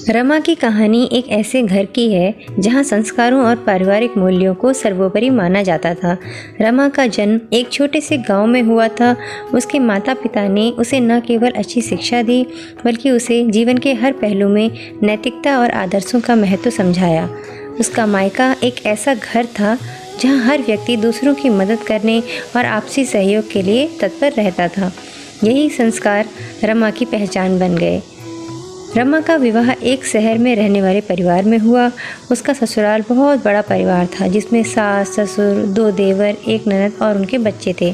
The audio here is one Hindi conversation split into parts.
रमा की कहानी एक ऐसे घर की है जहां संस्कारों और पारिवारिक मूल्यों को सर्वोपरि माना जाता था। रमा का जन्म एक छोटे से गांव में हुआ था। उसके माता पिता ने उसे न केवल अच्छी शिक्षा दी बल्कि उसे जीवन के हर पहलू में नैतिकता और आदर्शों का महत्व समझाया। उसका मायका एक ऐसा घर था जहां हर व्यक्ति दूसरों की मदद करने और आपसी सहयोग के लिए तत्पर रहता था। यही संस्कार रमा की पहचान बन गए। रमा का विवाह एक शहर में रहने वाले परिवार में हुआ। उसका ससुराल बहुत बड़ा परिवार था जिसमें सास, ससुर, 2 देवर, 1 ननद और उनके बच्चे थे।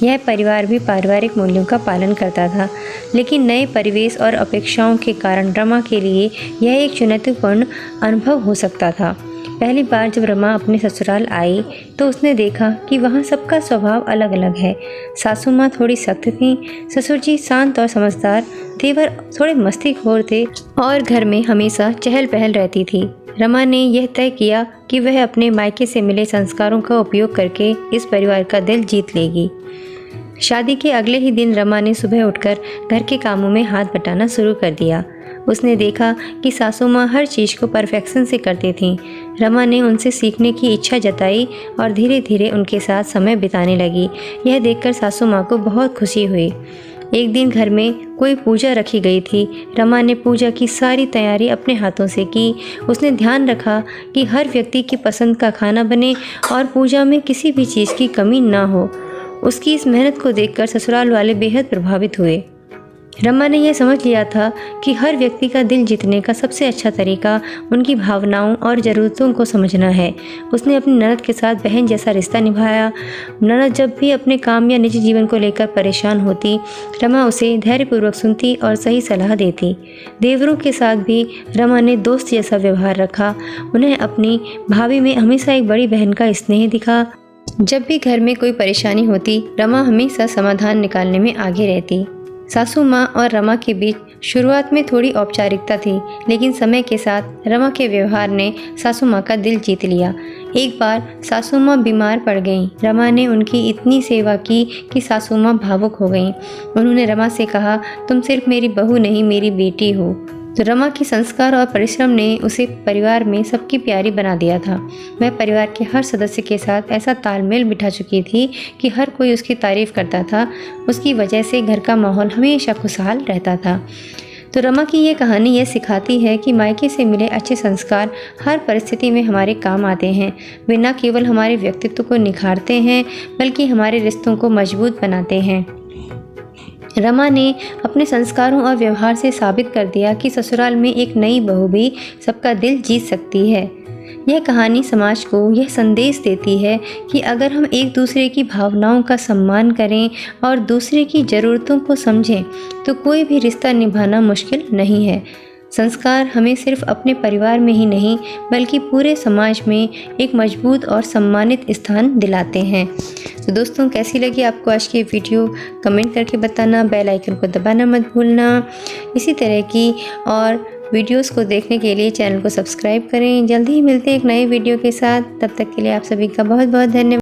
यह परिवार भी पारिवारिक मूल्यों का पालन करता था, लेकिन नए परिवेश और अपेक्षाओं के कारण रमा के लिए यह एक चुनौतीपूर्ण अनुभव हो सकता था। पहली बार जब रमा अपने ससुराल आई तो उसने देखा कि वहाँ सबका स्वभाव अलग अलग है। सासू माँ थोड़ी सख्त थीं, ससुर जी शांत और समझदार, देवर थोड़े मस्तीखोर थे और घर में हमेशा चहल पहल रहती थी। रमा ने यह तय किया कि वह अपने मायके से मिले संस्कारों का उपयोग करके इस परिवार का दिल जीत लेगी। शादी के अगले ही दिन रमा ने सुबह उठकर घर के कामों में हाथ बटाना शुरू कर दिया। उसने देखा कि सासू माँ हर चीज़ को परफेक्शन से करती थीं। रमा ने उनसे सीखने की इच्छा जताई और धीरे धीरे उनके साथ समय बिताने लगी। यह देखकर सासू माँ को बहुत खुशी हुई। एक दिन घर में कोई पूजा रखी गई थी। रमा ने पूजा की सारी तैयारी अपने हाथों से की। उसने ध्यान रखा कि हर व्यक्ति की पसंद का खाना बने और पूजा में किसी भी चीज़ की कमी ना हो। उसकी इस मेहनत को देखकर ससुराल वाले बेहद प्रभावित हुए। रमा ने यह समझ लिया था कि हर व्यक्ति का दिल जीतने का सबसे अच्छा तरीका उनकी भावनाओं और ज़रूरतों को समझना है। उसने अपनी ननद के साथ बहन जैसा रिश्ता निभाया। ननद जब भी अपने काम या निजी जीवन को लेकर परेशान होती, रमा उसे धैर्यपूर्वक सुनती और सही सलाह देती। देवरों के साथ भी रमा ने दोस्त जैसा व्यवहार रखा। उन्हें अपनी भाभी में हमेशा एक बड़ी बहन का स्नेह दिखा। जब भी घर में कोई परेशानी होती, रमा हमेशा समाधान निकालने में आगे रहती। सासू माँ और रमा के बीच शुरुआत में थोड़ी औपचारिकता थी, लेकिन समय के साथ रमा के व्यवहार ने सासू माँ का दिल जीत लिया। एक बार सासू माँ बीमार पड़ गईं। रमा ने उनकी इतनी सेवा की कि सासू माँ भावुक हो गईं। उन्होंने रमा से कहा, तुम सिर्फ मेरी बहू नहीं, मेरी बेटी हो। तो रमा की संस्कार और परिश्रम ने उसे परिवार में सबकी प्यारी बना दिया था। वह परिवार के हर सदस्य के साथ ऐसा तालमेल बिठा चुकी थी कि हर कोई उसकी तारीफ करता था। उसकी वजह से घर का माहौल हमेशा खुशहाल रहता था। तो रमा की ये कहानी यह सिखाती है कि मायके से मिले अच्छे संस्कार हर परिस्थिति में हमारे काम आते हैं। वे न केवल हमारे व्यक्तित्व को निखारते हैं बल्कि हमारे रिश्तों को मजबूत बनाते हैं। रमा ने अपने संस्कारों और व्यवहार से साबित कर दिया कि ससुराल में एक नई बहू भी सबका दिल जीत सकती है। यह कहानी समाज को यह संदेश देती है कि अगर हम एक दूसरे की भावनाओं का सम्मान करें और दूसरे की ज़रूरतों को समझें तो कोई भी रिश्ता निभाना मुश्किल नहीं है। संस्कार हमें सिर्फ अपने परिवार में ही नहीं बल्कि पूरे समाज में एक मजबूत और सम्मानित स्थान दिलाते हैं। तो दोस्तों, कैसी लगी आपको आज की वीडियो कमेंट करके बताना। बेल आइकन को दबाना मत भूलना। इसी तरह की और वीडियोस को देखने के लिए चैनल को सब्सक्राइब करें। जल्दी ही मिलते हैं एक नए वीडियो के साथ। तब तक के लिए आप सभी का बहुत बहुत धन्यवाद।